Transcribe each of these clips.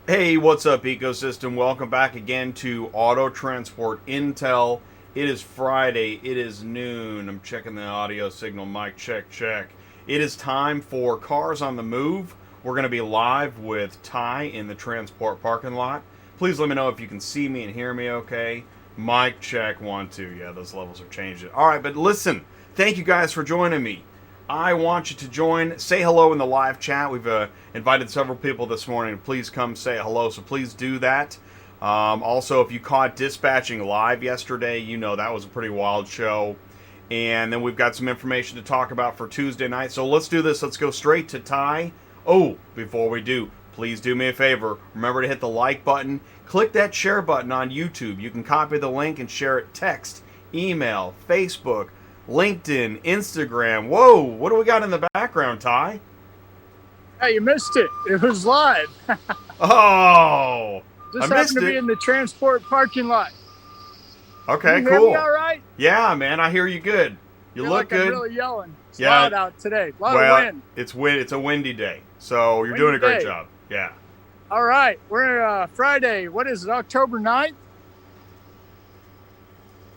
Hey, what's up, ecosystem? Welcome back again to Auto Transport Intel. It is Friday. It is noon. I'm checking the audio signal. Mic check, check. It is time for Cars on the Move. We're going to be live with Ty in the transport parking lot. Please let me know if you can see me and hear me okay. Mic check, 1, 2. Yeah, those levels are changing. All right, but listen, thank you guys for joining me. I want you to join, say hello in the live chat. We've invited several people this morning. Please come say hello, so please do that. Also, if you caught Dispatching Live yesterday, you know that was a pretty wild show. And then we've got some information to talk about for Tuesday night. So let's do this. Let's go straight to Ty. Oh, before we do, please do me a favor. Remember to hit the like button. Click that share button on YouTube. You can copy the link and share it text, email, Facebook, LinkedIn, Instagram. Whoa, what do we got in the background, Ty? Hey, you missed it. It was live. Oh, Just I happened missed to be it. in the transport parking lot. Okay, you hear cool. me all right? Yeah, man, I hear you good. You Feel look like good. I'm really yelling. It's Yeah. loud out today. A lot of wind. It's a windy day, so you're Windy doing a great day. job. Yeah. All right. We're Friday. What is it? October 9th?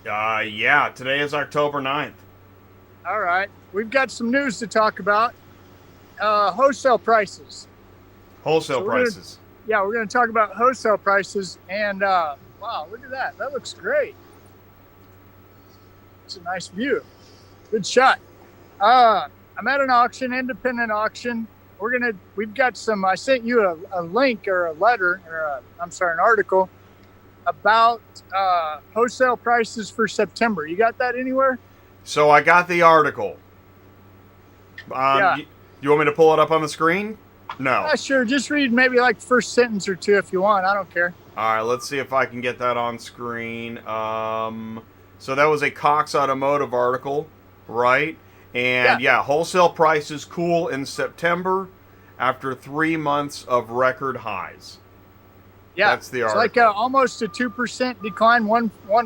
Yeah, today is October 9th. All right. We've got some news to talk about. Wholesale prices. Wholesale So prices. Yeah, we're going to talk about wholesale prices. And wow, look at that. That looks great. It's a nice view. Good shot. I'm at an auction, independent auction. We've got some, I sent you a link or a letter, or an article about wholesale prices for September. You got that anywhere? So I got the article. Yeah. You want me to pull it up on the screen? No. Yeah, sure. Just read maybe like the first sentence or two if you want. I don't care. All right, let's see if I can get that on screen. So that was a Cox Automotive article, right? And yeah, wholesale prices cool in September after 3 months of record highs. Yeah, That's the article. It's like almost a 2% decline, 1.59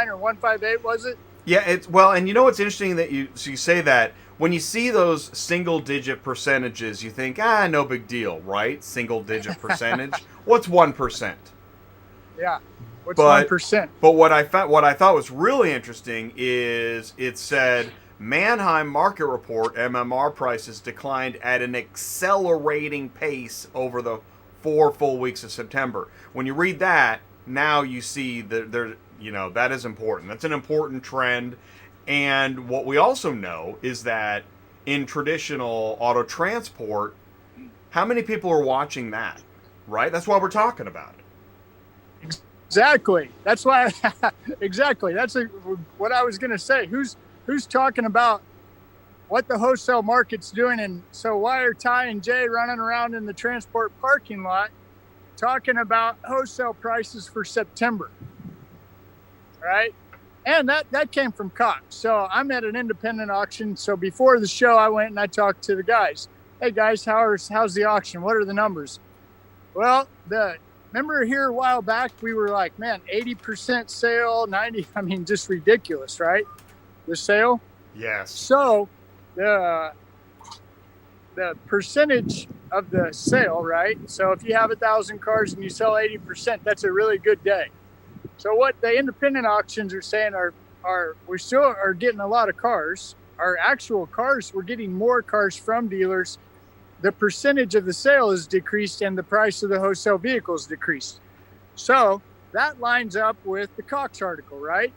or 1.58, was it? Yeah, it's well, and you know what's interesting that you say that when you see those single digit percentages, you think, no big deal, right? Single digit percentage. What's 1%? Yeah. What's 1%? But what I thought was really interesting is it said Manheim Market Report MMR prices declined at an accelerating pace over the 4 full weeks of September. When you read that, now you see that that is important. That's an important trend. And what we also know is that in traditional auto transport, how many people are watching that, right? That's why we're talking about it. Exactly. That's why. Exactly. That's what I was going to say. Who's talking about what the wholesale market's doing? And so why are Ty and Jay running around in the transport parking lot talking about wholesale prices for September? Right? And that came from Cox. So I'm at an independent auction. So before the show, I went and I talked to the guys. Hey guys, how's the auction? What are the numbers? Well, remember here a while back, we were like, man, 80% sale, 90, I mean, just ridiculous, right? The sale. Yes. So the percentage of the sale, right? So if you have 1,000 cars and you sell 80%, that's a really good day. So what the independent auctions are saying we still are getting a lot of cars. Our actual cars, we're getting more cars from dealers. The percentage of the sale is decreased and the price of the wholesale vehicles decreased. So that lines up with the Cox article, right?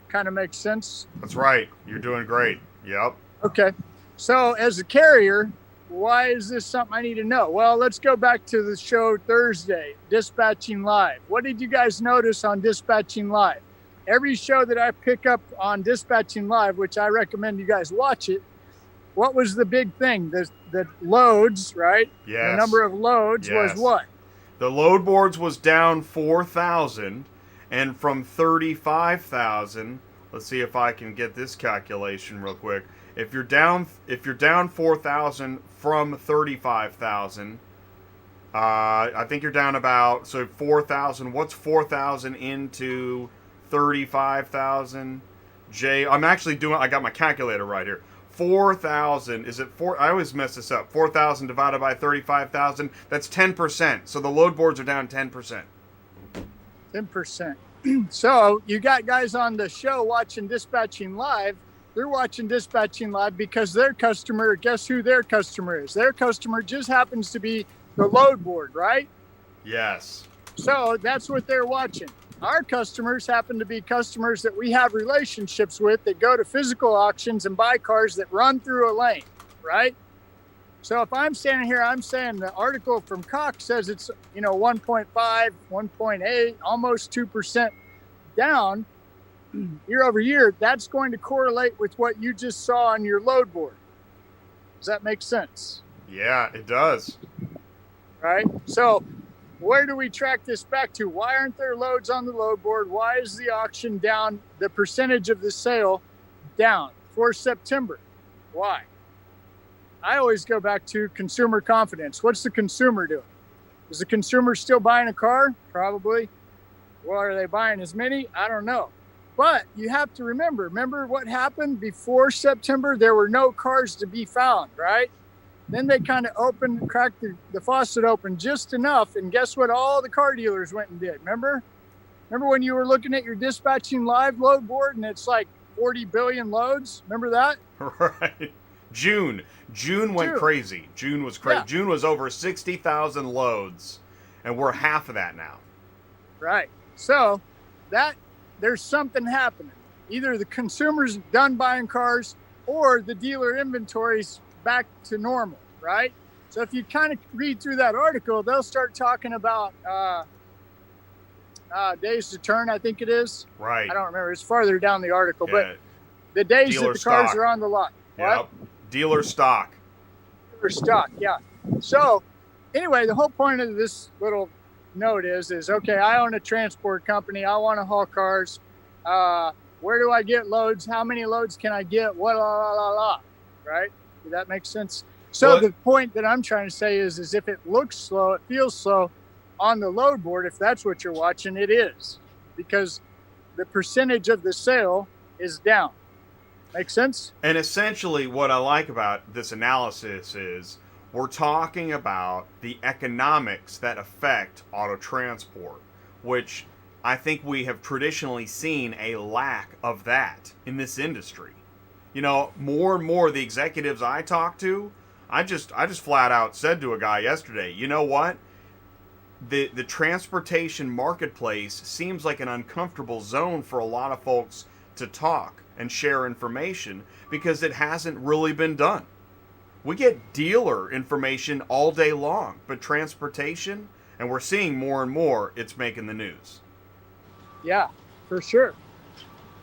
Kind of makes sense. That's right. You're doing great. Yep. Okay. So as a carrier, why is this something I need to know? Well, let's go back to the show Thursday, Dispatching Live. What did you guys notice on Dispatching Live? Every show that I pick up on Dispatching Live, which I recommend you guys watch it, what was the big thing? The loads, right? Yes. The number of loads was what? The load boards was down 4,000, and from 35,000, let's see if I can get this calculation real quick. If you're down 4,000 from 35,000, I think you're down about 4,000. What's 4,000 into 35,000? I'm actually doing. I got my calculator right here. 4,000. Is it four? I always mess this up. 4,000 divided by 35,000. That's 10%. So the load boards are down 10%. 10%. So you got guys on the show watching Dispatching Live. They're watching Dispatching Live because their customer, guess who their customer is? Their customer just happens to be the load board, right? Yes. So that's what they're watching. Our customers happen to be customers that we have relationships with that go to physical auctions and buy cars that run through a lane, right? So if I'm standing here, I'm saying the article from Cox says it's, 1.5, 1.8, almost 2% down year over year. That's going to correlate with what you just saw on your load board. Does that make sense? Yeah, it does. Right? So where do we track this back to? Why aren't there loads on the load board? Why is the auction down, the percentage of the sale down for September? Why? I always go back to consumer confidence. What's the consumer doing? Is the consumer still buying a car? Probably. Well, are they buying as many? I don't know. But you have to remember what happened before September? There were no cars to be found, right? Then they kind of cracked the faucet open just enough. And guess what? All the car dealers went and did. Remember when you were looking at your Dispatching Live load board and it's like 40 billion loads? Remember that? Right. June went crazy. June was crazy. Yeah. June was over 60,000 loads, and we're half of that now. Right. So there's something happening. Either the consumer's done buying cars or the dealer inventory's back to normal, right? So if you kind of read through that article, they'll start talking about days to turn, I think it is. Right. I don't remember. It's farther down the article, but the days that the cars are on the lot. Yep. Dealer stock. Dealer stock, yeah. So anyway, the whole point of this little note is okay, I own a transport company. I want to haul cars. Where do I get loads? How many loads can I get? What, right? Does that make sense? So the point that I'm trying to say is if it looks slow, it feels slow on the load board. If that's what you're watching, it is, because the percentage of the sale is down. Make sense? And essentially what I like about this analysis is we're talking about the economics that affect auto transport, which I think we have traditionally seen a lack of that in this industry. More and more the executives I talk to, I just flat out said to a guy yesterday, you know what? The transportation marketplace seems like an uncomfortable zone for a lot of folks to talk and share information because it hasn't really been done. We get dealer information all day long, but transportation, and we're seeing more and more, it's making the news. Yeah, for sure.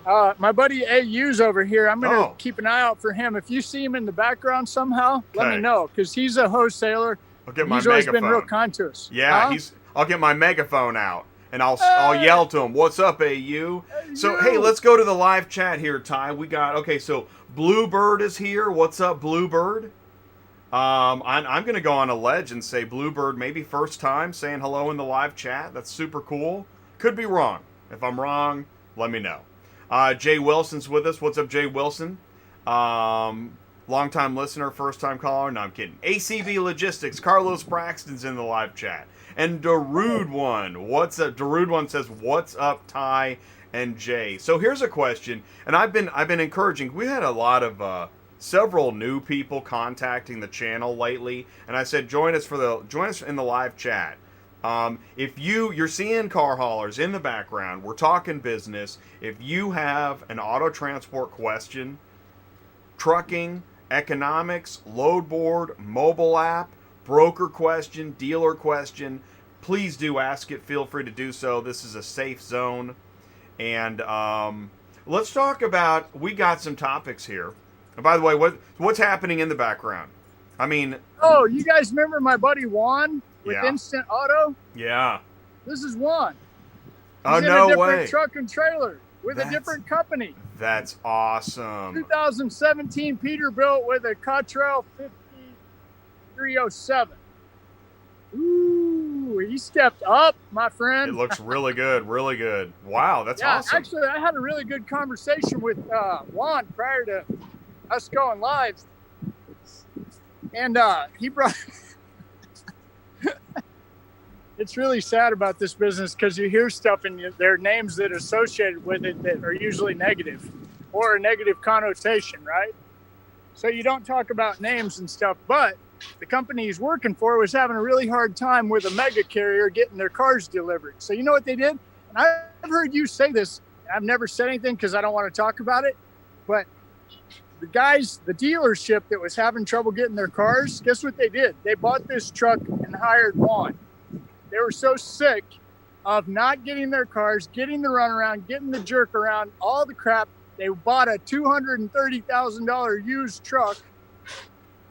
My buddy AU's over here. I'm going to keep an eye out for him. If you see him in the background somehow, let me know, because he's a wholesaler. I'll get my he's megaphone. Always been real kind to us. Yeah, I'll get my megaphone out. And I'll yell to him, "What's up, AU?" So, hey, let's go to the live chat here, Ty. We got, so Bluebird is here. What's up, Bluebird? I'm going to go on a ledge and say Bluebird, maybe first time saying hello in the live chat. That's super cool. Could be wrong. If I'm wrong, let me know. Jay Wilson's with us. What's up, Jay Wilson? Longtime listener, first time caller. No, I'm kidding. ACB Logistics. Carlos Braxton's in the live chat. And Darude One. What's up? Darude One says, "What's up, Ty and Jay?" So here's a question, and I've been encouraging. We had a lot of several new people contacting the channel lately, and I said, join us in the live chat. If you're seeing car haulers in the background, we're talking business. If you have an auto transport question, trucking, economics, load board, mobile app, broker question, dealer question, please do ask it. Feel free to do so. This is a safe zone. And let's talk about, we got some topics here. And by the way, what's happening in the background? I mean... Oh, you guys remember my buddy Juan with Instant Auto? Yeah. This is Juan. He's in a different truck and trailer with a different company. That's awesome. 2017 Peterbilt with a Cottrell 5307. Ooh, he stepped up, my friend. It looks really good, really good. Wow, that's awesome. Actually, I had a really good conversation with Juan prior to us going live, and he brought. It's really sad about this business because you hear stuff and there are names that are associated with it that are usually negative or a negative connotation, right? So you don't talk about names and stuff, but the company he's working for was having a really hard time with a mega carrier getting their cars delivered. So you know what they did? And I've heard you say this. I've never said anything because I don't want to talk about it. But the dealership that was having trouble getting their cars, guess what they did? They bought this truck and hired Juan. They were so sick of not getting their cars, getting the runaround, getting the jerk around, all the crap. They bought a $230,000 used truck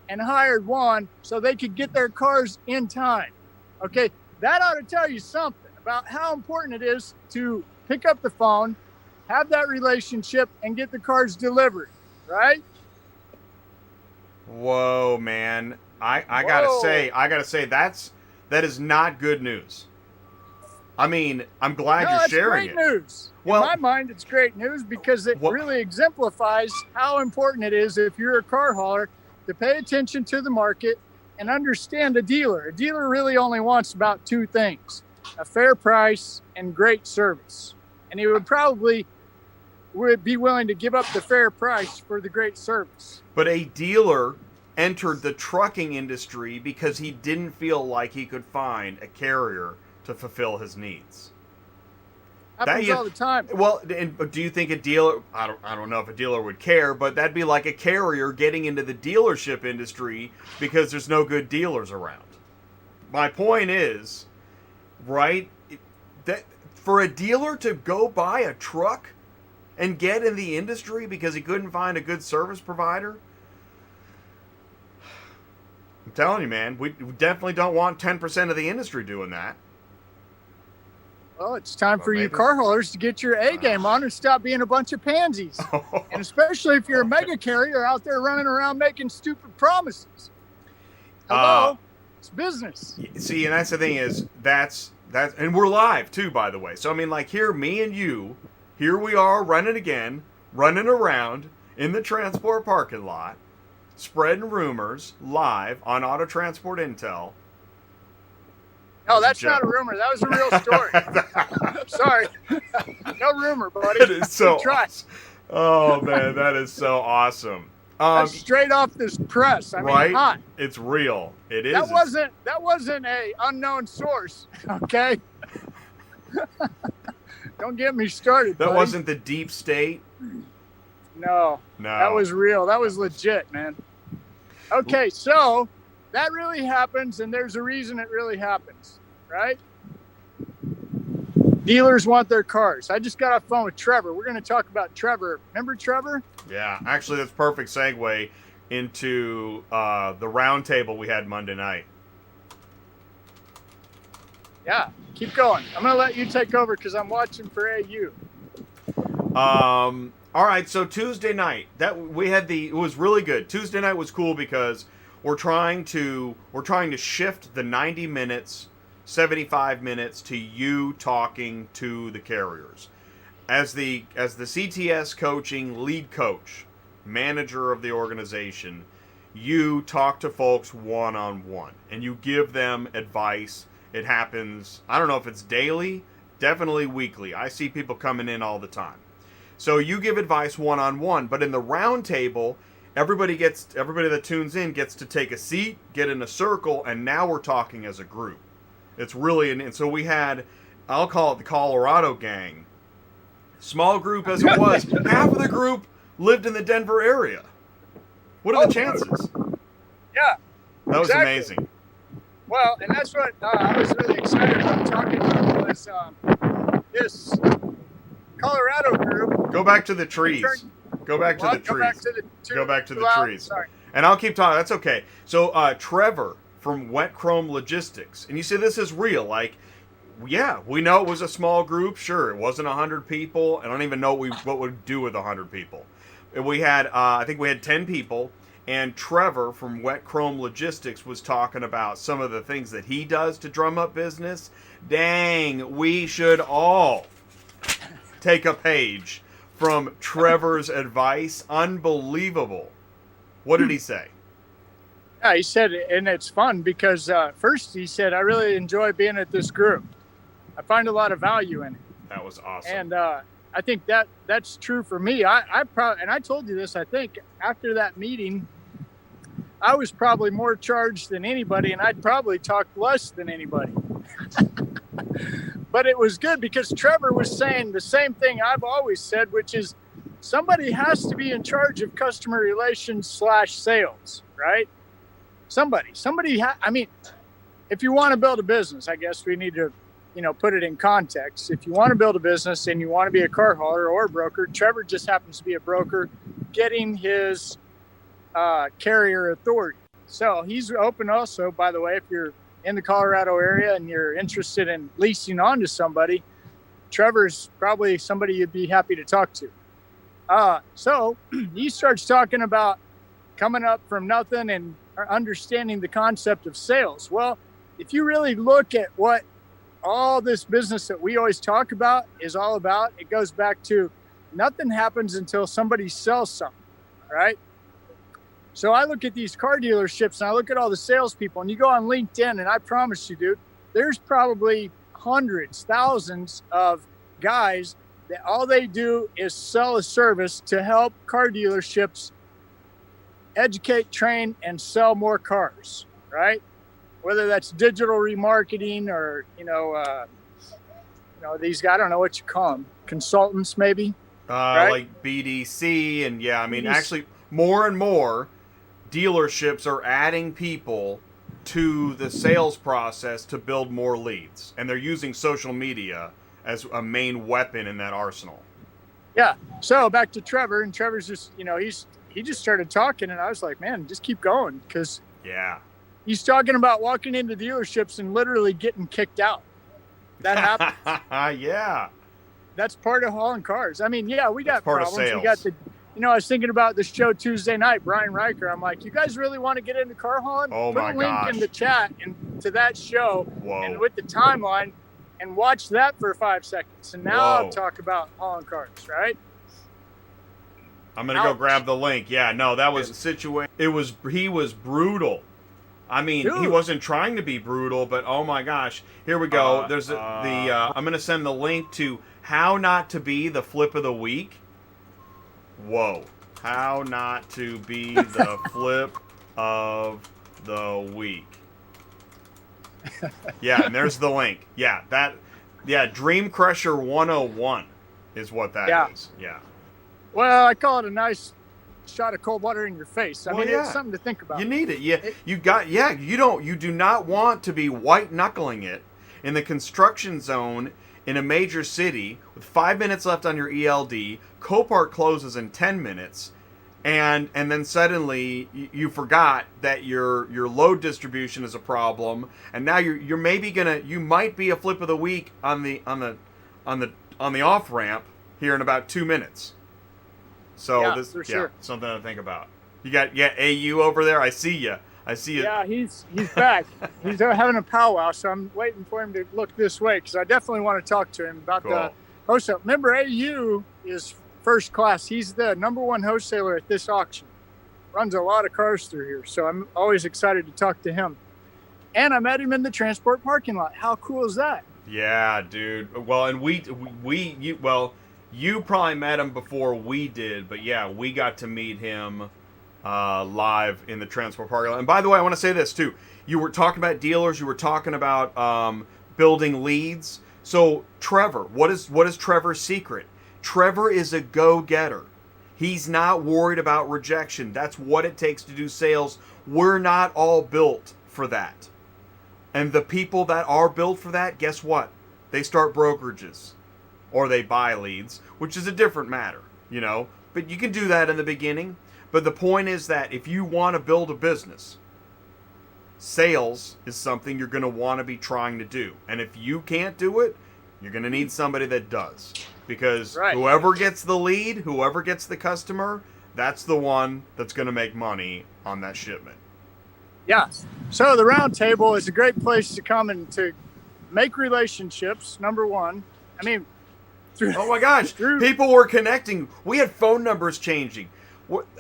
and hired Juan so they could get their cars in time. Okay, that ought to tell you something about how important it is to pick up the phone, have that relationship, and get the cars delivered, right? Whoa, man. I gotta say that is not good news. I mean, I'm glad you're sharing it. It's great news. Well, in my mind, it's great news because it really exemplifies how important it is if you're a car hauler to pay attention to the market and understand a dealer. A dealer really only wants about two things: a fair price and great service. And he would be willing to give up the fair price for the great service. But a dealer entered the trucking industry because he didn't feel like he could find a carrier to fulfill his needs. Happens all the time. Well, do you think a dealer, I don't know if a dealer would care, but that'd be like a carrier getting into the dealership industry because there's no good dealers around. My point is, right, that for a dealer to go buy a truck and get in the industry because he couldn't find a good service provider, I'm telling you, man, we definitely don't want 10% of the industry doing that. Well, it's time for you car haulers to get your A game on and stop being a bunch of pansies. And especially if you're a mega carrier out there running around making stupid promises. Hello, it's business. See, and that's the thing is, that's, and we're live too, by the way. So, I mean, like here, me and you, here we are running around in the transport parking lot, spreading rumors live on Auto Transport Intel. No, that's not a rumor. That was a real story. Sorry. No rumor, buddy. It is so awesome. Oh, man, that is so awesome. That's straight off this press. I mean, hot. It's real. It is. That wasn't a unknown source, okay? Don't get me started, That buddy. wasn't the deep state? No. That was real. That was legit, man. Okay, so that really happens, and there's a reason it really happens, right? Dealers want their cars. I just got off the phone with Trevor. We're going to talk about Trevor. Remember Trevor? Yeah, actually, that's perfect segue into the roundtable we had Monday night. Yeah, keep going. I'm going to let you take over because I'm watching for AU. All right, so Tuesday night, it was really good. Tuesday night was cool because we're trying to shift the 90 minutes, 75 minutes to you talking to the carriers. As the CTS coaching lead coach, manager of the organization, you talk to folks one-on-one and you give them advice. It happens, I don't know if it's daily, definitely weekly. I see people coming in all the time. So you give advice one-on-one, but in the round table, everybody that tunes in gets to take a seat, get in a circle, and now we're talking as a group. It's really, and so we had, I'll call it the Colorado gang. Small group as it was, half of the group lived in the Denver area. What are the chances? Yeah. That was amazing. Well, and that's what I was really excited about talking about was this Colorado group. Go back to the trees. Go back to the trees. Sorry. And I'll keep talking. That's okay. So Trevor from Wet Chrome Logistics. And you say this is real. Like, yeah, we know it was a small group. Sure, it wasn't 100 people. I don't even know what we'd do with 100 people. We had, I think we had 10 people. And Trevor from Wet Chrome Logistics was talking about some of the things that he does to drum up business. Dang, we should all take a page from Trevor's advice. Unbelievable. What did he say? Yeah, he said, and it's fun because first he said, I really enjoy being at this group. I find a lot of value in it. That was awesome. And I think that's true for me. And I told you this, I think after that meeting, I was probably more charged than anybody, and I'd probably talked less than anybody. But it was good because Trevor was saying the same thing I've always said, which is somebody has to be in charge of customer relations / sales, right? Somebody, I mean, if you want to build a business, I guess we need to, put it in context. If you want to build a business and you want to be a car hauler or a broker, Trevor just happens to be a broker getting his carrier authority. So he's open also, by the way, if you're in the Colorado area and you're interested in leasing on to somebody, Trevor's probably somebody you'd be happy to talk to. So he starts talking about coming up from nothing and understanding the concept of sales. Well, if you really look at what all this business that we always talk about is all about, it goes back to nothing happens until somebody sells something, right? So I look at these car dealerships and I look at all the salespeople, and you go on LinkedIn, and I promise you, dude, there's probably hundreds, thousands of guys that all they do is sell a service to help car dealerships educate, train, and sell more cars, right? Whether that's digital remarketing or, these guys, I don't know what you call them, consultants maybe. Right? Like BDC. And yeah, I mean, actually more and more dealerships are adding people to the sales process to build more leads. And they're using social media as a main weapon in that arsenal. Yeah. So back to Trevor, and Trevor's just, he just started talking, and I was like, man, just keep going. Because he's talking about walking into dealerships and literally getting kicked out. That happens. Yeah. That's part of hauling cars. I mean, yeah, we got problems. We got I was thinking about the show Tuesday night, Brian Riker. I'm like, you guys really want to get into car hauling? Oh, Put my a link gosh. in the chat and to that show. Whoa. And with the timeline, and watch that for 5 seconds. And now I'll talk about hauling cars, right? I'm going to go grab the link. Yeah, no, that was a situation. He was brutal. I mean, dude, he wasn't trying to be brutal, but oh my gosh. Here we go. There's I'm going to send the link to How Not to Be the Flip of the Week. Whoa. How not to be the flip of the week. Yeah, and there's the link. Yeah, Dream Crusher 101 is what that is. Yeah. Well, I call it a nice shot of cold water in your face. I mean, it's something to think about. You need it. Yeah. You do not want to be white knuckling it in the construction zone in a major city with 5 minutes left on your ELD. Copart closes in 10 minutes, and then suddenly you forgot that your load distribution is a problem, and now you're maybe you might be a flip of the week on the off ramp here in about 2 minutes. So sure. Something to think about. You got AU over there. I see you. Yeah, he's back. He's having a powwow, so I'm waiting for him to look this way because I definitely want to talk to him about the wholesale. Remember, AU is first class. He's the #1 wholesaler at this auction. Runs a lot of cars through here, so I'm always excited to talk to him. And I met him in the transport parking lot. How cool is that? Yeah, dude. Well, and you probably met him before we did, but yeah, we got to meet him live in the transport parking lot. And by the way, I want to say this too. You were talking about dealers. You were talking about building leads. So Trevor, what is Trevor's secret? Trevor is a go-getter. He's not worried about rejection. That's what it takes to do sales. We're not all built for that. And the people that are built for that, guess what? They start brokerages. Or they buy leads, which is a different matter, But you can do that in the beginning. But the point is that if you want to build a business, sales is something you're going to want to be trying to do. And if you can't do it, you're going to need somebody that does. Because whoever gets the lead, whoever gets the customer, that's the one that's going to make money on that shipment. Yeah. So the Roundtable is a great place to come and to make relationships, #1. I mean, oh my gosh, people were connecting. We had phone numbers changing.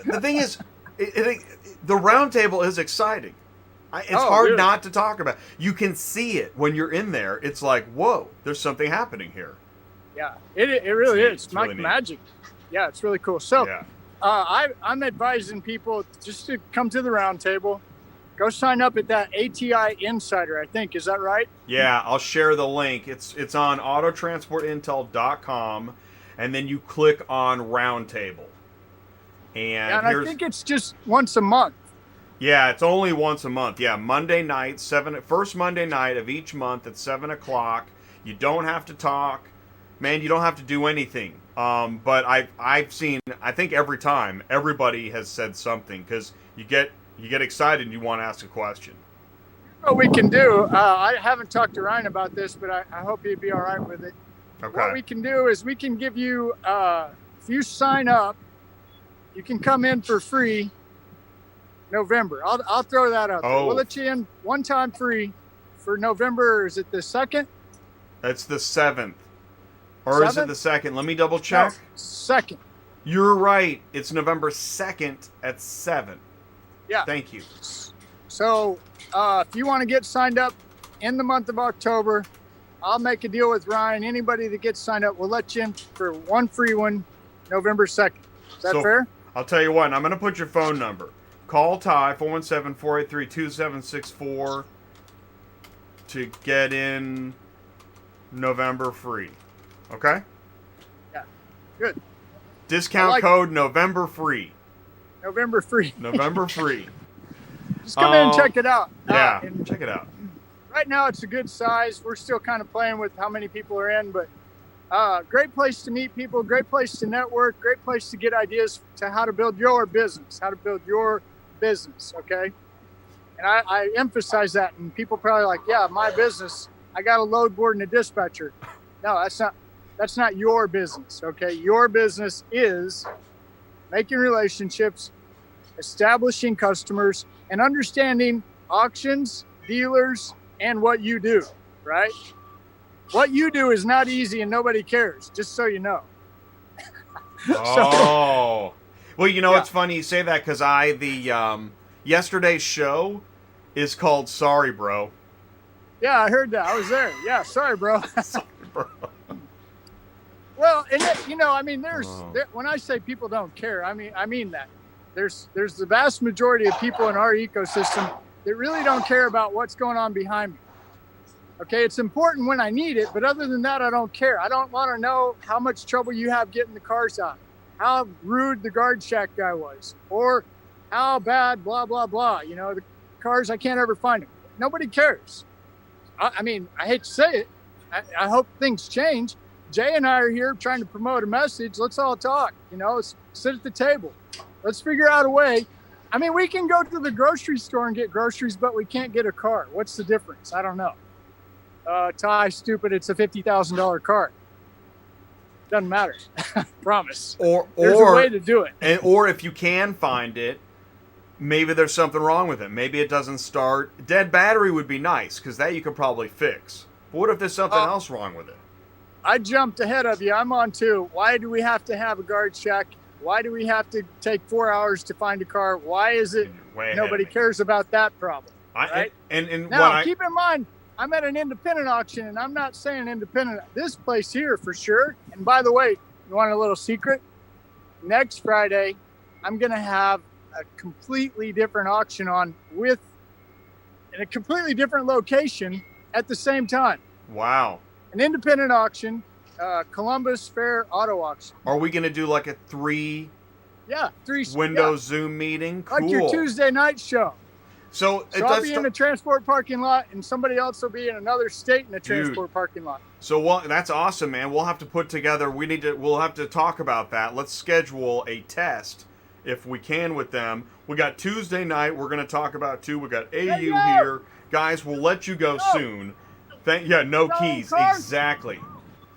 The thing is, The Roundtable is exciting. It's hard not to talk about. You can see it when you're in there. It's like, whoa, there's something happening here. Yeah, it really is. It's like really magic. Yeah, it's really cool. So I'm advising people just to come to the Roundtable. Go sign up at that ATI Insider, I think. Is that right? Yeah, I'll share the link. It's on autotransportintel.com, and then you click on Roundtable. And I think it's just once a month. Yeah, it's only once a month. Yeah, Monday night, first Monday night of each month at 7 o'clock. You don't have to talk. Man, you don't have to do anything. But I've seen, I think every time, everybody has said something, because you get excited and you want to ask a question. What we can do, I haven't talked to Ryan about this, but I hope he'd be all right with it. Okay. What we can do is we can give you, if you sign up, you can come in for free November. I'll throw that out there. We'll let you in one time free for November. Is it the 2nd? It's the 7th. Or 7th? Is it the 2nd? Let me double check. No, 2nd. You're right. It's November 2nd at 7. Yeah. Thank you. So if you want to get signed up in the month of October, I'll make a deal with Ryan. Anybody that gets signed up, we'll let you in for one free one November 2nd. Is that fair? I'll tell you what. I'm going to put your phone number. Call Ty, 417-483-2764 to get in November free. Okay? Yeah. Good. Discount code November free. November free. November free. Just come in and check it out. Yeah, check it out. Right now it's a good size. We're still kind of playing with how many people are in, but great place to meet people, great place to network, great place to get ideas to how to build your business, okay? And I emphasize that, and people probably like, yeah, my business, I got a load board and a dispatcher. No, that's not your business, okay? Your business is making relationships, establishing customers, and understanding auctions, dealers, and what you do, right? What you do is not easy and nobody cares, just so you know. Well, it's funny you say that, because yesterday's show is called Sorry, Bro. Yeah, I heard that. I was there. Yeah, sorry, bro. Sorry, bro. Well, and when I say people don't care, I mean that. There's the vast majority of people in our ecosystem that really don't care about what's going on behind me. Okay, it's important when I need it, but other than that, I don't care. I don't want to know how much trouble you have getting the cars out, how rude the guard shack guy was, or how bad blah, blah, blah. The cars, I can't ever find them. Nobody cares. I hate to say it. I hope things change. Jay and I are here trying to promote a message. Let's all talk, let's sit at the table. Let's figure out a way. We can go to the grocery store and get groceries, but we can't get a car. What's the difference? I don't know. Ty, stupid, it's a $50,000 car. Doesn't matter. Promise. There's a way to do it. Or if you can find it, maybe there's something wrong with it. Maybe it doesn't start. Dead battery would be nice, because that you could probably fix. But what if there's something else wrong with it? I jumped ahead of you. I'm on 2. Why do we have to have a guard check? Why do we have to take 4 hours to find a car? Why is it nobody cares about that problem? Right? Now, keep in mind, I'm at an independent auction, and I'm not saying independent. This place here for sure. And by the way, you want a little secret? Next Friday, I'm going to have a completely different auction on in a completely different location at the same time. Wow. An independent auction, Columbus Fair Auto Auction. Are we going to do like a 3 window Zoom meeting? Cool. Like your Tuesday night show. So I'll be in the transport parking lot, and somebody else will be in another state in the transport parking lot. So that's awesome, man. We'll have to put together. We'll have to talk about that. Let's schedule a test if we can with them. We got Tuesday night. We're going to talk about too. We got AU here, guys. We'll let you go soon. No keys. Exactly.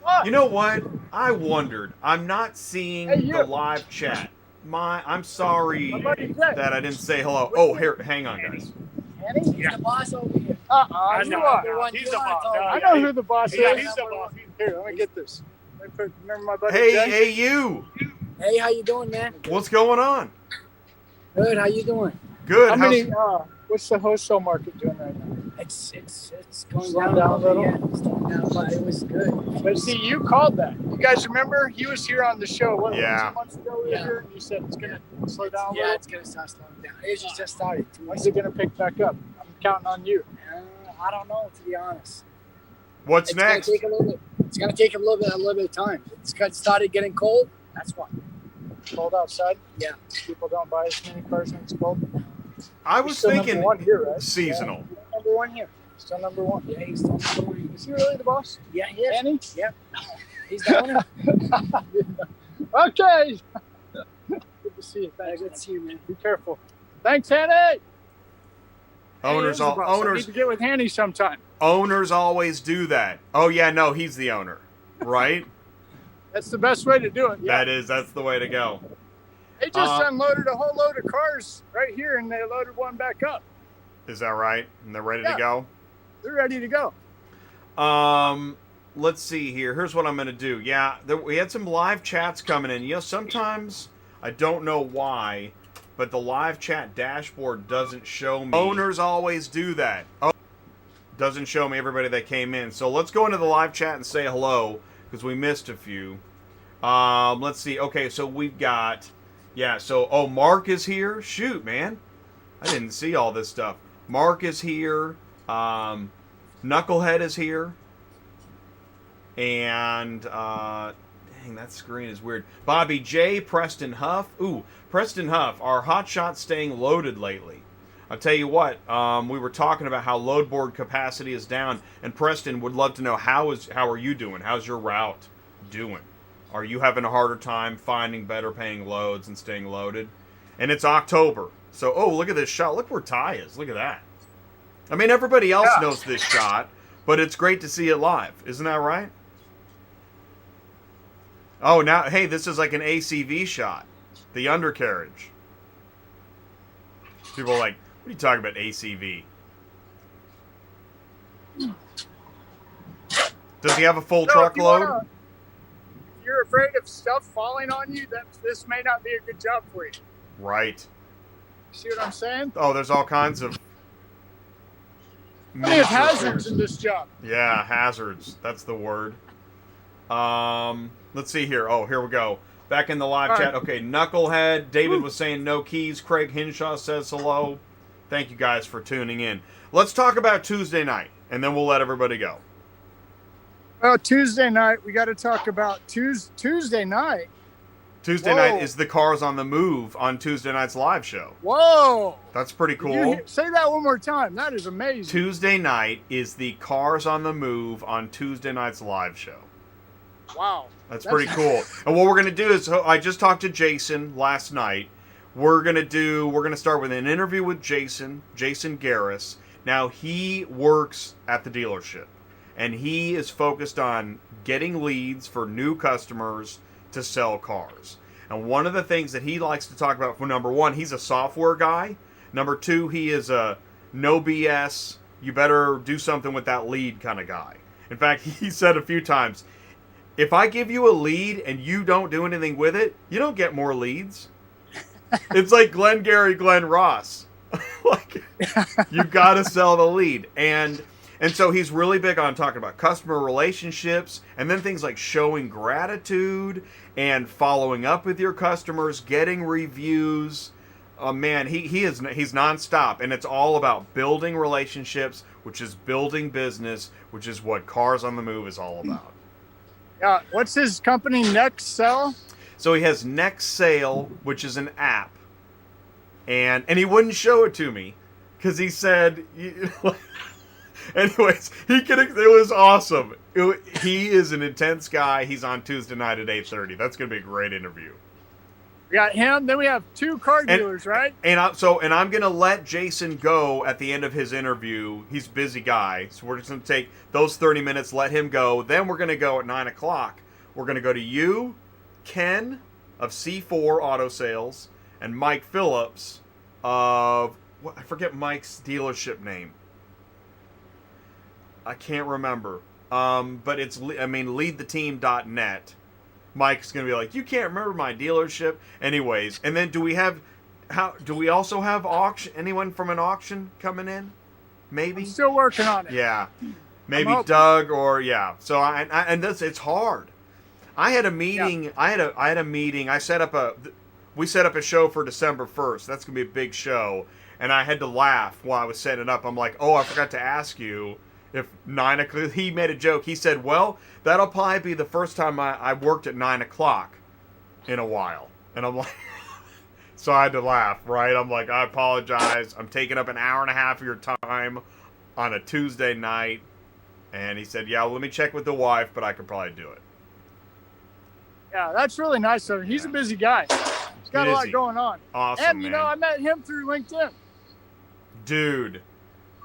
What? You know what? I wondered. I'm not seeing the live chat. I'm sorry that I didn't say hello. Oh, here, hang on, guys. He's the boss over here. I know. He's the boss. I know who the boss is. He's the boss. Here, let me get this. Remember my buddy? Hey, you. Hey, how you doing, man? What's going on? Good. How you doing? Good. How How's- many? What's the wholesale market doing right now? It's going Slowing down, down a little? Yeah, it's slowing down, but it was good. But see, you called that. You guys remember? He was here on the show. What, Yeah. 2 months ago? We were here, and you said it's gonna slow down a Yeah, little. it's gonna start slowing down. It just started. When's it gonna pick back up? I'm counting on you. I don't know, to be honest. What's It's next? Gonna take a little bit. It's gonna take a little bit of time. It started getting cold. That's why. Cold outside. Yeah. People don't buy as many cars when it's cold. I He's was still thinking number one here, right? seasonal. Number one here. Still number one. Yeah, he's still number one. Is he really the boss? Yeah, he is. Annie? Yeah. He's the owner. Okay. Good to see you. Thanks. Good to see you, man. Be careful. Thanks, Hanny. Owners, I need owners, to get with Hanny sometime. owners always do that. Oh yeah, no, he's the owner, right? That's the best way to do it. Yeah. That's the way to go. They just unloaded a whole load of cars right here, and they loaded one back up. Is that right? And they're ready to Yeah. go. They're ready to go. Let's see here. Here's what I'm gonna do. Yeah, we had some live chats coming in. You know, sometimes I don't know why, but the live chat dashboard doesn't show me. Owners always do that. Oh, doesn't show me everybody that came in. So let's go into the live chat and say hello because we missed a few. Let's see. Okay, so we've got, yeah. So Mark is here. Shoot, man, I didn't see all this stuff. Mark is here. Knucklehead is here. And, dang, that screen is weird. Bobby J, Preston Huff. Ooh, Preston Huff, are hotshots staying loaded lately? I'll tell you what, we were talking about how load board capacity is down, and Preston would love to know how are you doing? How's your route doing? Are you having a harder time finding better paying loads and staying loaded? And it's October. So, look at this shot. Look where Ty is. Look at that. I mean, everybody else knows this shot, but it's great to see it live. Isn't that right? Oh, now, hey, this is like an ACV shot. The undercarriage. People are like, what are you talking about, ACV? Does he have a full truckload? If you're afraid of stuff falling on you, this may not be a good job for you. Right. See what I'm saying? Oh, there's all kinds of... Plenty of hazards in this job. Yeah, hazards. That's the word. Let's see here. Oh, here we go. Back in the live chat. Okay, Knucklehead. David was saying no keys. Craig Hinshaw says hello. Thank you guys for tuning in. Let's talk about Tuesday night, and then we'll let everybody go. Well, Tuesday night, we got to talk about Tuesday night. Tuesday night is the Cars on the Move on Tuesday night's live show. Whoa. That's pretty cool. Say that one more time. That is amazing. Tuesday night is the Cars on the Move on Tuesday night's live show. Wow. That's pretty cool. And what we're going to do is, I just talked to Jason last night. We're going to start with an interview with Jason Garris. Now, he works at the dealership, and he is focused on getting leads for new customers to sell cars. And one of the things that he likes to talk about, for number one, he's a software guy. Number two, he is a no BS, you better do something with that lead kind of guy. In fact, he said a few times, if I give you a lead and you don't do anything with it, you don't get more leads. It's like Glengarry Glen Ross. Like, you've got to sell the lead. And so he's really big on talking about customer relationships, and then things like showing gratitude and following up with your customers, getting reviews. Man, he's nonstop, and it's all about building relationships, which is building business, which is what Cars on the Move is all about. Yeah, what's his company, Next Sell? So he has Next Sale, which is an app, and he wouldn't show it to me because he said, anyways, it was awesome. He is an intense guy. He's on Tuesday night at 8:30. That's going to be a great interview. We got him. Then we have two car dealers, right? And I'm going to let Jason go at the end of his interview. He's a busy guy, so we're just going to take those 30 minutes, let him go. Then we're going to go at 9 o'clock. We're going to go to you, Ken of C4 Auto Sales, and Mike Phillips of, I forget Mike's dealership name. I can't remember. But it's, leadtheteam.net. Mike's going to be like, you can't remember my dealership? Anyways, and then do we have how do we also have auction? Anyone from an auction coming in? Maybe. I'm still working on it. Yeah, maybe hoping. Doug or yeah. So and this it's hard. I had a meeting. Yeah. I had a meeting. We set up a show for December 1st. That's gonna be a big show, and I had to laugh while I was setting it up. I'm like, oh, I forgot to ask you if 9 o'clock. He made a joke. He said, well, that'll probably be the first time I worked at 9 o'clock in a while, and I'm like. So I had to laugh, right? I'm like, I apologize. I'm taking up an hour and a half of your time on a Tuesday night. And he said, yeah, well, let me check with the wife, but I could probably do it. Yeah, that's really nice of him. He's a busy guy. He's got a lot going on. Awesome, and, man. I met him through LinkedIn. Dude.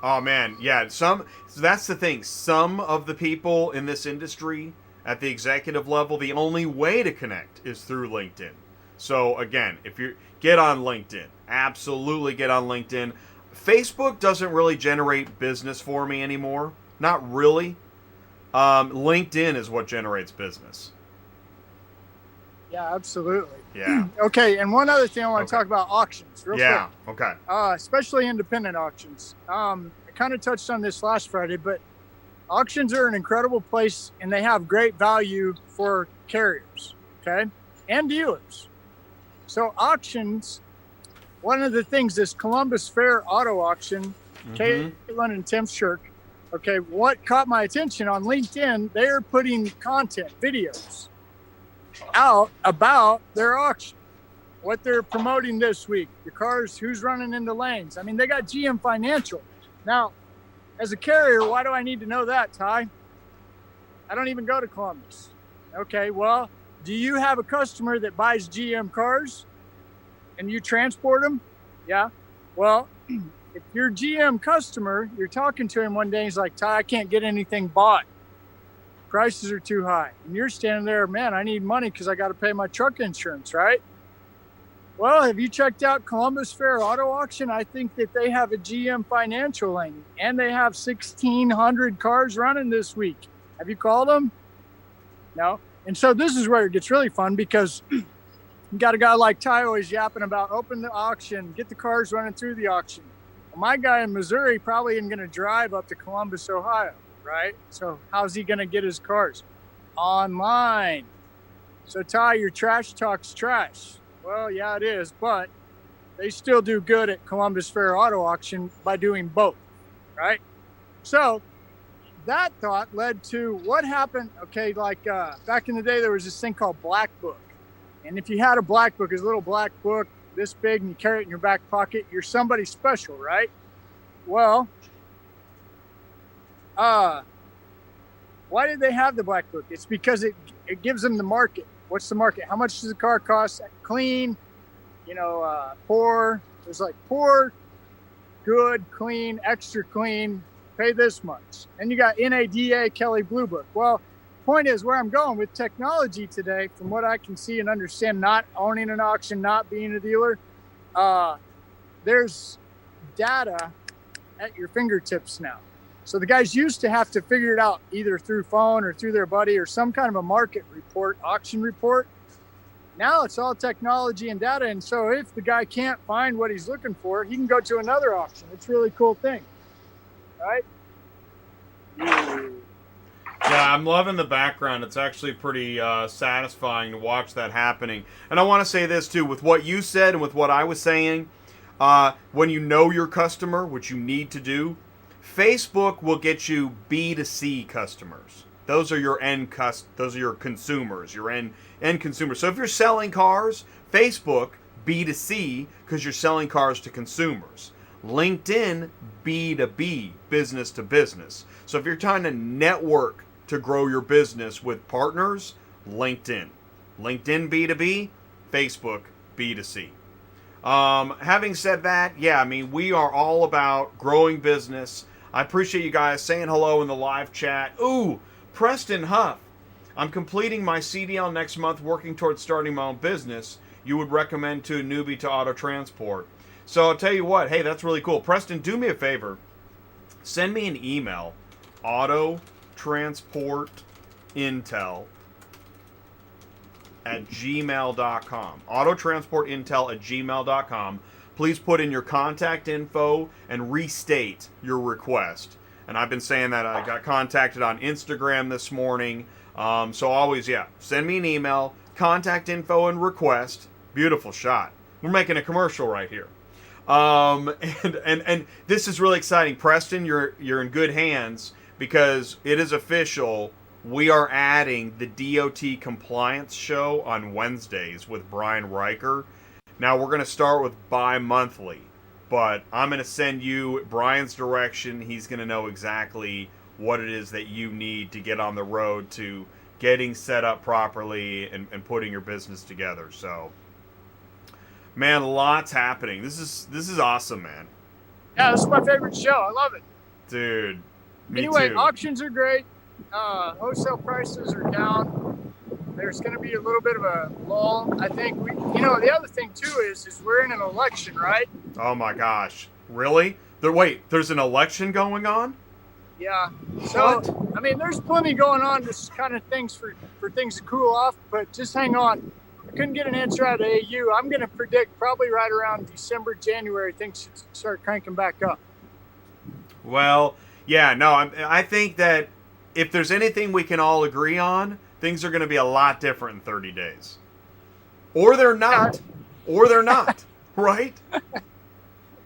Oh, man. Yeah, so that's the thing. Some of the people in this industry at the executive level, the only way to connect is through LinkedIn. So, again, if you get on LinkedIn, absolutely get on LinkedIn. Facebook doesn't really generate business for me anymore. Not really. LinkedIn is what generates business. Yeah, absolutely. Yeah. Okay, and one other thing I want to talk about auctions real quick. Okay. Especially independent auctions. I kind of touched on this last Friday, but auctions are an incredible place, and they have great value for carriers, okay, and dealers. So auctions, one of the things, this Columbus Fair auto auction, Caitlin and Tim Shirk, okay, what caught my attention on LinkedIn, they're putting content, videos out about their auction, what they're promoting this week, the cars, who's running into lanes. I mean, they got GM Financial. Now, as a carrier, why do I need to know that, Ty? I don't even go to Columbus. Okay, well, do you have a customer that buys GM cars and you transport them? Yeah. Well, if you're a GM customer, you're talking to him one day, he's like, Ty, I can't get anything bought. Prices are too high. And you're standing there, man, I need money because I got to pay my truck insurance, right? Well, have you checked out Columbus Fair Auto Auction? I think that they have a GM Financial lane, and they have 1,600 cars running this week. Have you called them? No. And so this is where it gets really fun, because you got a guy like Ty always yapping about open the auction, get the cars running through the auction. Well, my guy in Missouri probably isn't going to drive up to Columbus, Ohio, right? So how's he going to get his cars? Online. So Ty, your trash talk's trash. Well, yeah, it is, but they still do good at Columbus Fair Auto Auction by doing both, right? So that thought led to what happened. Okay, like back in the day, there was this thing called Black Book. And if you had a Black Book, it's a little black book this big, and you carry it in your back pocket, you're somebody special, right? Well, why did they have the Black Book? It's because it gives them the market. What's the market? How much does the car cost? Clean, poor. There's like poor, good, clean, extra clean, pay this much. And you got NADA, Kelly Blue Book. Well, point is, where I'm going with technology today, from what I can see and understand, not owning an auction, not being a dealer, there's data at your fingertips now. So the guys used to have to figure it out either through phone or through their buddy or some kind of a market report, auction report. Now it's all technology and data. And so if the guy can't find what he's looking for, he can go to another auction. It's a really cool thing, right? Yeah, I'm loving the background. It's actually pretty satisfying to watch that happening. And I want to say this too, with what you said and with what I was saying, when you know your customer, which you need to do, Facebook will get you B2C customers. Those are your those are your consumers, your end consumers. So if you're selling cars, Facebook B2C, because you're selling cars to consumers. LinkedIn B2B, business to business. So if you're trying to network to grow your business with partners, LinkedIn B2B, Facebook B2C. Having said that, yeah, I mean, we are all about growing business. I appreciate you guys saying hello in the live chat. Ooh, Preston Huff. I'm completing my CDL next month, working towards starting my own business. You would recommend to a newbie to auto transport. So I'll tell you what, hey, that's really cool. Preston, do me a favor. Send me an email, autotransportintel@gmail.com. autotransportintel@gmail.com. please put in your contact info and restate your request. And I've been saying that. I got contacted on Instagram this morning. So always, send me an email, contact info and request. Beautiful shot. We're making a commercial right here. And this is really exciting. Preston, you're in good hands because it is official. We are adding the DOT compliance show on Wednesdays with Brian Riker. Now we're going to start with bi-monthly, but I'm going to send you Brian's direction. He's going to know exactly what it is that you need to get on the road to getting set up properly and putting your business together. So, man, lots happening. This is awesome, man. Yeah, this is my favorite show. I love it. Dude, me anyway, too. Auctions are great. Wholesale prices are down. There's going to be a little bit of a lull. I think the other thing too is we're in an election, right? Oh my gosh. Really? There's an election going on? Yeah. So, What? I mean, there's plenty going on, just kind of things for things to cool off, but just hang on. I couldn't get an answer out of AU. I'm going to predict probably right around December, January, things should start cranking back up. Well, yeah, no, I think that if there's anything we can all agree on, things are going to be a lot different in 30 days. Or they're not. Or they're not. Right?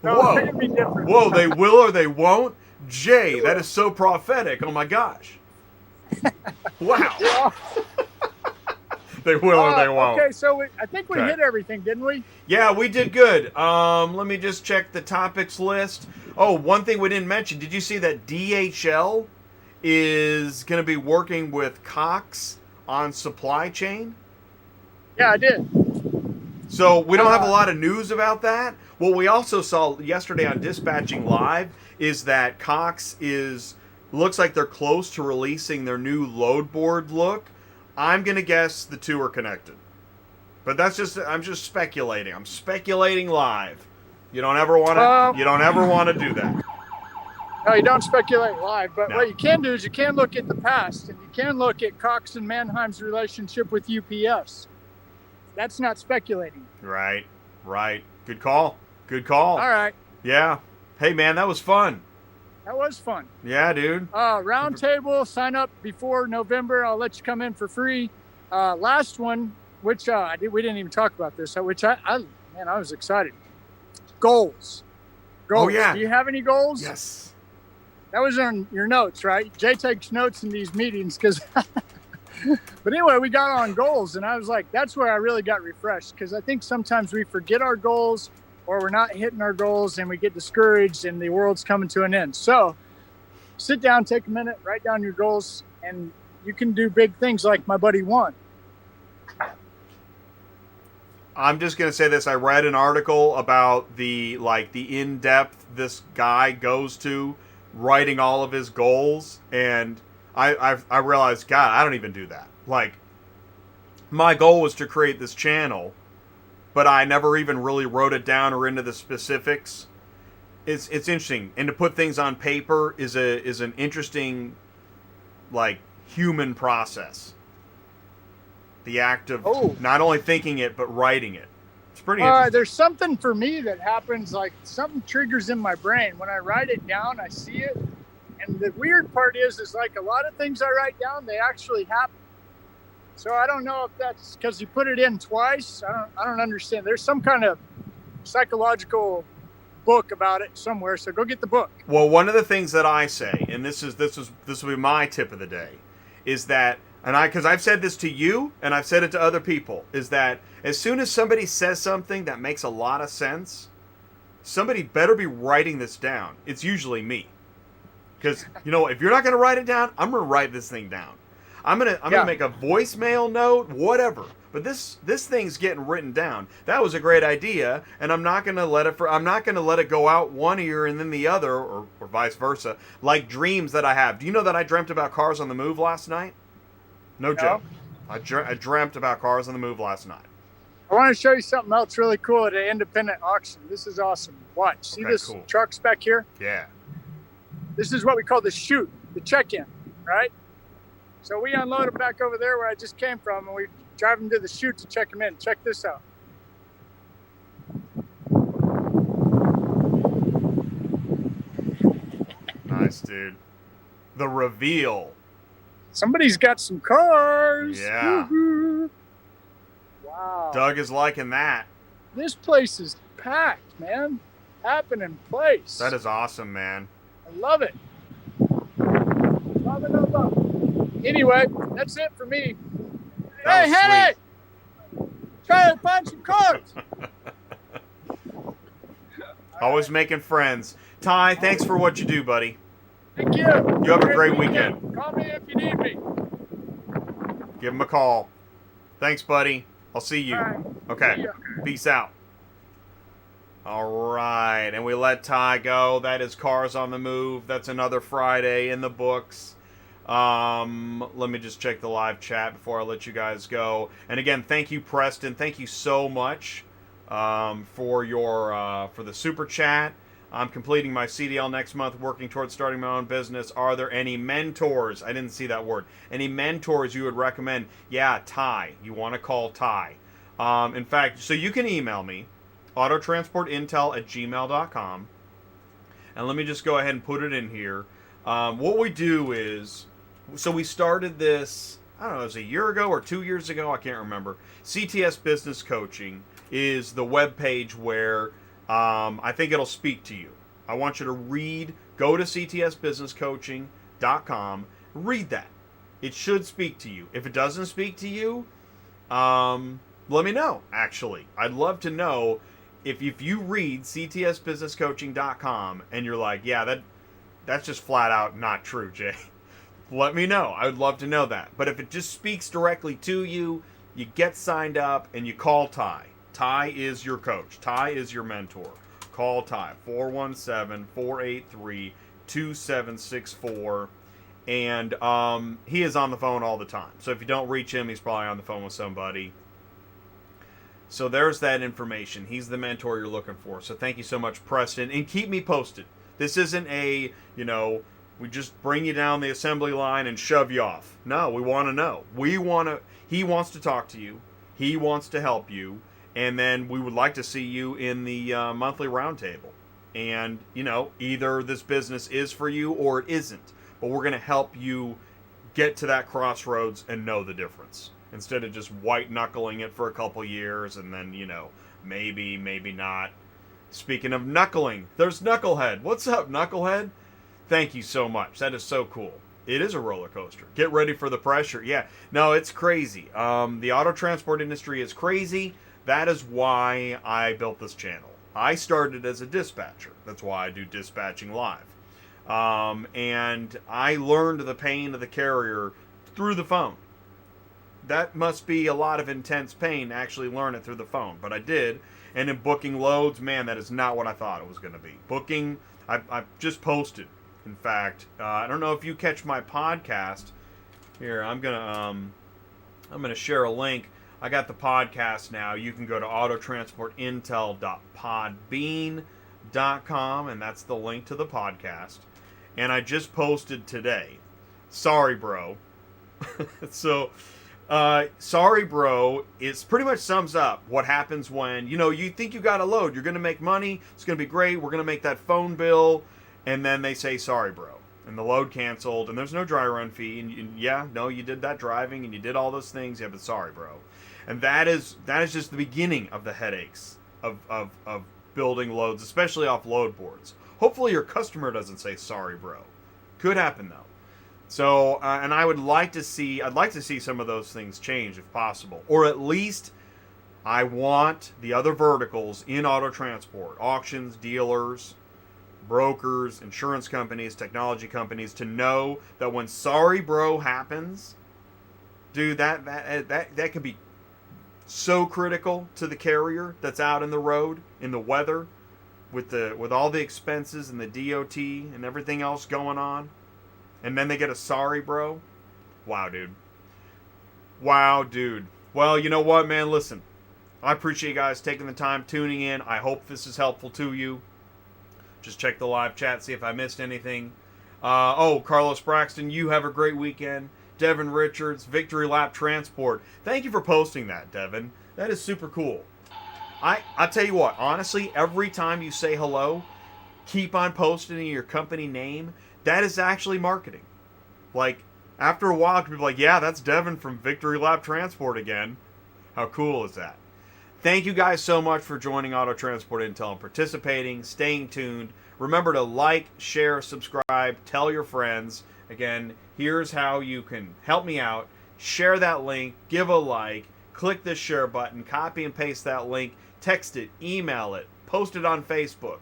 No, Whoa. they're going to be different. Whoa, they will or they won't? Jay, that is so prophetic. Oh my gosh. Wow. Yeah. They will or they won't. Okay, so I think we Okay. hit everything, didn't we? Yeah, we did good. Let me just check the topics list. Oh, one thing we didn't mention. Did you see that DHL is going to be working with Cox on supply chain? Yeah, I did. So we don't have a lot of news about that. What we also saw yesterday on Dispatching Live is that Cox looks like they're close to releasing their new load board look. I'm going to guess the two are connected. But I'm just speculating. I'm speculating live. You don't ever want to do that. No, you don't speculate live, but No. what you can do is you can look at the past, and you can look at Cox and Mannheim's relationship with UPS. That's not speculating. Right. Good call. All right. Yeah. Hey, man, that was fun. That was fun. Yeah, dude. Roundtable, sign up before November. I'll let you come in for free. Last one, which we didn't even talk about this, which I was excited. Goals. Oh, yeah. Do you have any goals? Yes. That was on your notes, right? Jay takes notes in these meetings because. But anyway, we got on goals, and I was like, that's where I really got refreshed, because I think sometimes we forget our goals or we're not hitting our goals and we get discouraged and the world's coming to an end. So sit down, take a minute, write down your goals, and you can do big things like my buddy Juan. I'm just going to say this. I read an article about the in-depth this guy goes to writing all of his goals, and I realized, God, I don't even do that. Like, my goal was to create this channel, but I never even really wrote it down or into the specifics. It's interesting, and to put things on paper is an interesting, like, human process. The act of not only thinking it but writing it. It's pretty interesting. There's something for me that happens, like something triggers in my brain when I write it down. I see it. And the weird part is like a lot of things I write down, they actually happen. So I don't know if that's because you put it in twice. I don't understand. There's some kind of psychological book about it somewhere. So go get the book. Well, one of the things that I say, and this will be my tip of the day, is that, because I've said this to you and I've said it to other people, is that as soon as somebody says something that makes a lot of sense, somebody better be writing this down. It's usually me. Because, if you're not going to write it down, I'm going to write this thing down. I'm gonna make a voicemail note, whatever. But this thing's getting written down. That was a great idea, and I'm not gonna let it go out one ear and then the other, or vice versa. Like dreams that I have. Do you know that I dreamt about Cars on the Move last night? No joke. I dreamt about Cars on the Move last night. I want to show you something else really cool at an independent auction. This is awesome. Watch. See this cool. truck spec here? Yeah. This is what we call the chute, the check-in, right? So we unload them back over there where I just came from, and we drive them to the chute to check them in. Check this out. dude. The reveal. Somebody's got some cars. Yeah. Woo-hoo. Wow. Doug is liking that. This place is packed, man. Happening place. That is awesome, man. I love it. Love it, love, love. Anyway, that's it for me. That Hey, was Henny! Try to find some cars. Always making friends. Ty, thanks for what you do, buddy. Thank you. You have a great weekend. Call me if you need me. Give him a call. Thanks, buddy. I'll see you. All right. Okay. See ya. Peace out. All right. And we let Ty go. That is Cars on the Move. That's another Friday in the books. Let me just check the live chat before I let you guys go. And again, thank you, Preston. Thank you so much for the super chat. I'm completing my CDL next month, working towards starting my own business. Are there any mentors? I didn't see that word. Any mentors you would recommend? Yeah, Ty. You want to call Ty. In fact, so you can email me, autotransportintel@gmail.com. And let me just go ahead and put it in here. What we do is, so we started this, I don't know, it was a year ago or 2 years ago, I can't remember. CTS Business Coaching is the webpage where I think it'll speak to you. I want you to go to ctsbusinesscoaching.com, read that. It should speak to you. If it doesn't speak to you, let me know, actually. I'd love to know if you read ctsbusinesscoaching.com and you're like, yeah, that's just flat out not true, Jay. Let me know. I would love to know that. But if it just speaks directly to you, you get signed up and you call Ty. Ty is your coach. Ty is your mentor. Call Ty, 417-483-2764. And he is on the phone all the time. So if you don't reach him, he's probably on the phone with somebody. So there's that information. He's the mentor you're looking for. So thank you so much, Preston. And keep me posted. This isn't we just bring you down the assembly line and shove you off. No, we want to know. He wants to talk to you. He wants to help you. And then we would like to see you in the monthly roundtable. And, either this business is for you or it isn't. But we're going to help you get to that crossroads and know the difference. Instead of just white-knuckling it for a couple years and then, maybe, maybe not. Speaking of knuckling, there's Knucklehead. What's up, Knucklehead? Thank you so much. That is so cool. It is a roller coaster. Get ready for the pressure. Yeah. No, it's crazy. The auto transport industry is crazy. That is why I built this channel. I started as a dispatcher. That's why I do dispatching live. And I learned the pain of the carrier through the phone. That must be a lot of intense pain to actually learn it through the phone. But I did. And in booking loads, man, that is not what I thought it was going to be. Booking, I've just posted. In fact, I don't know if you catch my podcast. Here, I'm gonna share a link. I got the podcast now. You can go to autotransportintel.podbean.com, and that's the link to the podcast. And I just posted today. Sorry, bro. So, sorry, bro, it pretty much sums up what happens when, you think you got a load. You're going to make money. It's going to be great. We're going to make that phone bill. And then they say, sorry, bro. And the load canceled. And there's no dry run fee. And you did that driving and you did all those things. Yeah, but sorry, bro. And that is just the beginning of the headaches of building loads, especially off load boards. Hopefully your customer doesn't say, sorry, bro. Could happen, though. So, and I'd like to see some of those things change if possible. Or at least I want the other verticals in auto transport, auctions, dealers, brokers, insurance companies, technology companies, to know that when sorry bro happens, dude, that could be so critical to the carrier that's out in the road, in the weather, with all the expenses and the DOT and everything else going on. And then they get a sorry bro. Wow, dude. Well, you know what, man? Listen, I appreciate you guys taking the time, tuning in. I hope this is helpful to you. Just check the live chat, see if I missed anything. Carlos Braxton, you have a great weekend. Devin Richards, Victory Lap Transport. Thank you for posting that, Devin. That is super cool. I tell you what, honestly, every time you say hello, keep on posting your company name. That is actually marketing. Like, after a while, people are like, yeah, that's Devin from Victory Lap Transport again. How cool is that? Thank you guys so much for joining Auto Transport Intel and participating, staying tuned. Remember to like, share, subscribe, tell your friends. Again, here's how you can help me out. Share that link, give a like, click the share button, copy and paste that link, text it, email it, post it on Facebook.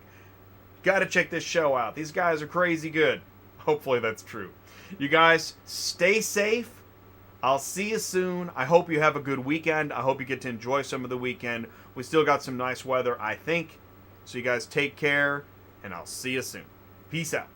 Got to check this show out. These guys are crazy good. Hopefully that's true. You guys, stay safe. I'll see you soon. I hope you have a good weekend. I hope you get to enjoy some of the weekend. We still got some nice weather, I think. So you guys take care, and I'll see you soon. Peace out.